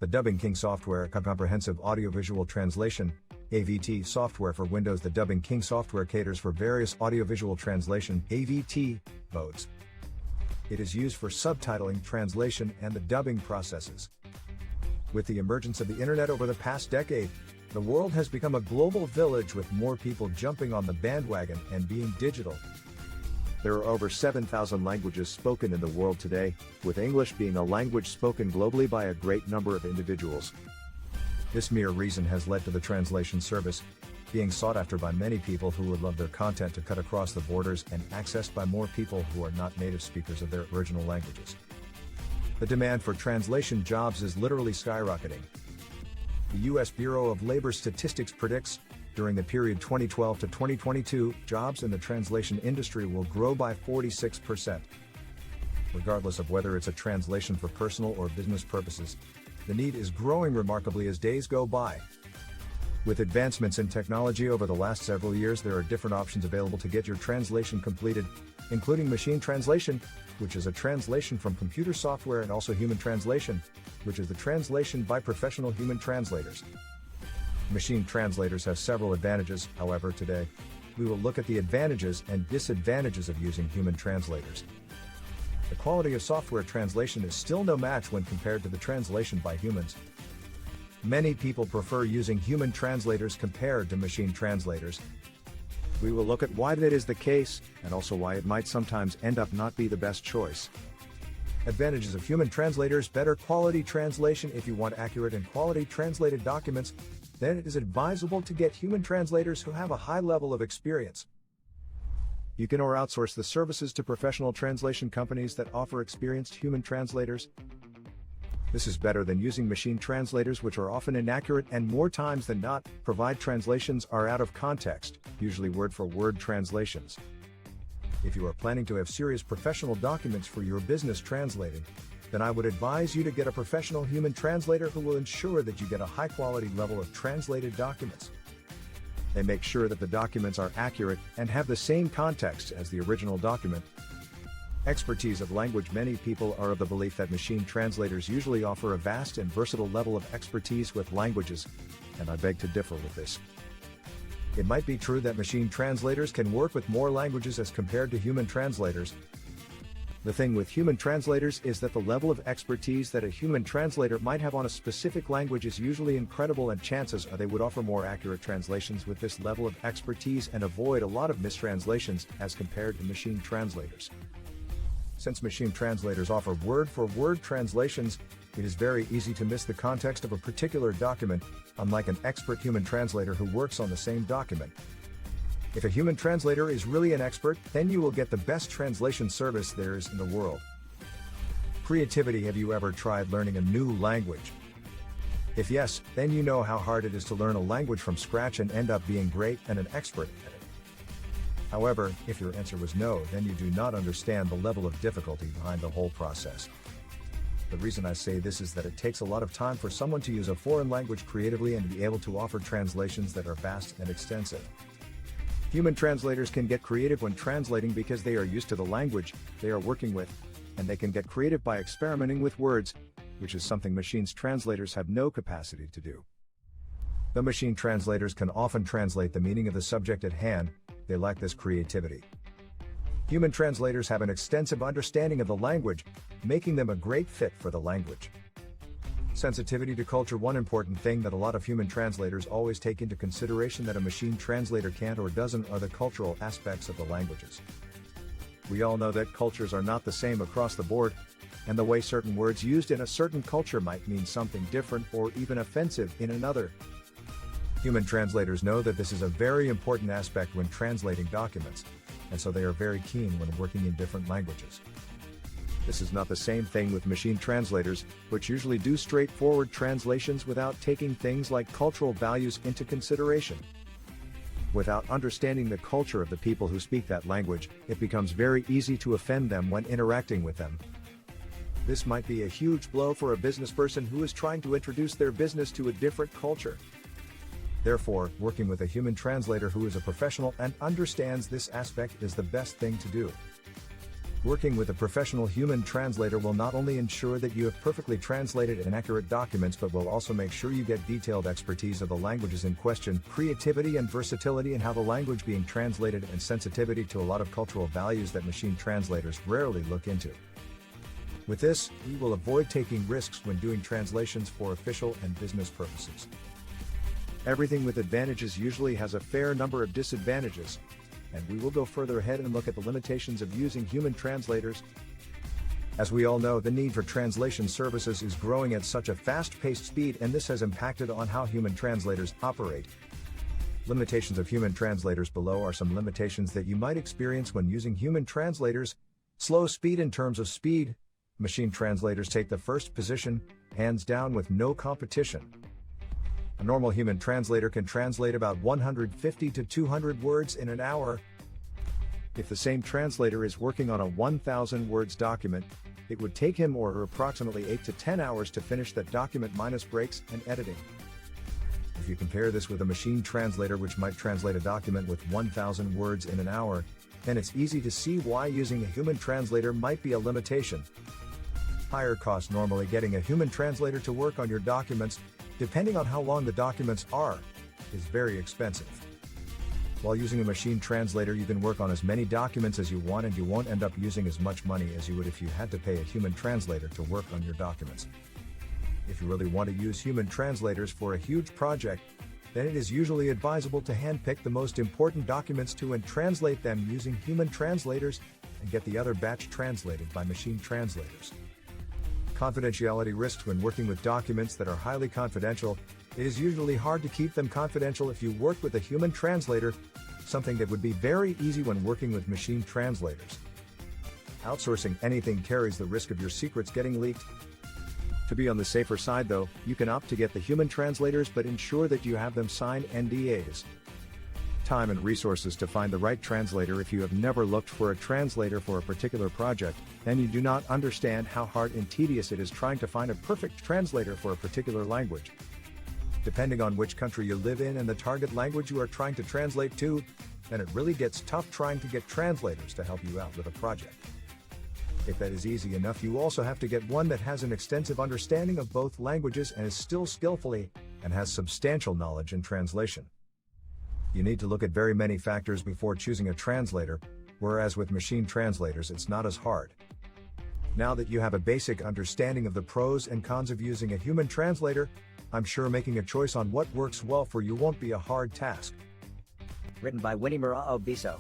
The Dubbing King software, comprehensive audiovisual translation, AVT software for Windows. The Dubbing King software caters for various audiovisual translation (AVT) modes. It is used for subtitling, translation, and the dubbing processes. With the emergence of the internet over the past decade, the world has become a global village with more people jumping on the bandwagon and being digital. There are over 7,000 languages spoken in the world today, with English being a language spoken globally by a great number of individuals. This mere reason has led to the translation service being sought after by many people who would love their content to cut across the borders and accessed by more people who are not native speakers of their original languages. The demand for translation jobs is literally skyrocketing. The U.S. Bureau of Labor Statistics predicts, during the period 2012 to 2022, jobs in the translation industry will grow by 46%. Regardless of whether it's a translation for personal or business purposes, the need is growing remarkably as days go by. With advancements in technology over the last several years, there are different options available to get your translation completed, including machine translation, which is a translation from computer software, and also human translation, which is the translation by professional human translators. Machine translators have several advantages. However, today, we will look at the advantages and disadvantages of using human translators. The quality of software translation is still no match when compared to the translation by humans. Many people prefer using human translators compared to machine translators. We will look at why that is the case, and also why it might sometimes end up not be the best choice. Advantages of human translators: better quality translation. If you want accurate and quality translated documents, then it is advisable to get human translators who have a high level of experience. You can or outsource the services to professional translation companies that offer experienced human translators. This is better than using machine translators, which are often inaccurate and more times than not, provide translations are out of context, usually word-for-word translations. If you are planning to have serious professional documents for your business translating, then I would advise you to get a professional human translator who will ensure that you get a high-quality level of translated documents. They make sure that the documents are accurate and have the same context as the original document. Expertise of language. Many people are of the belief that machine translators usually offer a vast and versatile level of expertise with languages, and I beg to differ with this. It might be true that machine translators can work with more languages as compared to human translators. The thing with human translators is that the level of expertise that a human translator might have on a specific language is usually incredible, and chances are they would offer more accurate translations with this level of expertise and avoid a lot of mistranslations as compared to machine translators. Since machine translators offer word-for-word translations, it is very easy to miss the context of a particular document, unlike an expert human translator who works on the same document. If a human translator is really an expert, then you will get the best translation service there is in the world. Creativity. Have you ever tried learning a new language? If yes, then you know how hard it is to learn a language from scratch and end up being great and an expert at it. However, if your answer was no, then you do not understand the level of difficulty behind the whole process. The reason I say this is that it takes a lot of time for someone to use a foreign language creatively and be able to offer translations that are vast and extensive. Human translators can get creative when translating because they are used to the language they are working with, and they can get creative by experimenting with words, which is something machine translators have no capacity to do. The machine translators can often translate the meaning of the subject at hand, they lack this creativity. Human translators have an extensive understanding of the language, making them a great fit for the language. Sensitivity to culture. One important thing that a lot of human translators always take into consideration that a machine translator can't or doesn't are the cultural aspects of the languages. We all know that cultures are not the same across the board, and the way certain words used in a certain culture might mean something different or even offensive in another. Human translators know that this is a very important aspect when translating documents, and so they are very keen when working in different languages. This is not the same thing with machine translators, which usually do straightforward translations without taking things like cultural values into consideration. Without understanding the culture of the people who speak that language, it becomes very easy to offend them when interacting with them. This might be a huge blow for a business person who is trying to introduce their business to a different culture. Therefore, working with a human translator who is a professional and understands this aspect is the best thing to do. Working with a professional human translator will not only ensure that you have perfectly translated and accurate documents but will also make sure you get detailed expertise of the languages in question, creativity and versatility in how the language being translated, and sensitivity to a lot of cultural values that machine translators rarely look into. With this, you will avoid taking risks when doing translations for official and business purposes. Everything with advantages usually has a fair number of disadvantages, and we will go further ahead and look at the limitations of using human translators. As we all know, the need for translation services is growing at such a fast-paced speed, and this has impacted on how human translators operate. Limitations of human translators. Below are some limitations that you might experience when using human translators. Slow speed. In terms of speed, machine translators take the first position, hands down, with no competition. A normal human translator can translate about 150 to 200 words in an hour. If the same translator is working on a 1,000 words document, it would take him or her approximately 8 to 10 hours to finish that document minus breaks and editing. If you compare this with a machine translator which might translate a document with 1,000 words in an hour, then it's easy to see why using a human translator might be a limitation. Higher cost. Normally getting a human translator to work on your documents, depending on how long the documents are, is very expensive. While using a machine translator, you can work on as many documents as you want, and you won't end up using as much money as you would if you had to pay a human translator to work on your documents. If you really want to use human translators for a huge project, then it is usually advisable to handpick the most important documents and translate them using human translators, and get the other batch translated by machine translators. Confidentiality risks. When working with documents that are highly confidential, it is usually hard to keep them confidential if you work with a human translator, something that would be very easy when working with machine translators. Outsourcing anything carries the risk of your secrets getting leaked. To be on the safer side though, you can opt to get the human translators, but ensure that you have them sign NDAs. Time and resources to find the right translator. If you have never looked for a translator for a particular project, then you do not understand how hard and tedious it is trying to find a perfect translator for a particular language. Depending on which country you live in and the target language you are trying to translate to, then it really gets tough trying to get translators to help you out with a project. If that is easy enough, you also have to get one that has an extensive understanding of both languages and is still skillfully and has substantial knowledge in translation. You need to look at very many factors before choosing a translator, whereas with machine translators it's not as hard. Now that you have a basic understanding of the pros and cons of using a human translator, I'm sure making a choice on what works well for you won't be a hard task. Written by Winnie Murao Biso.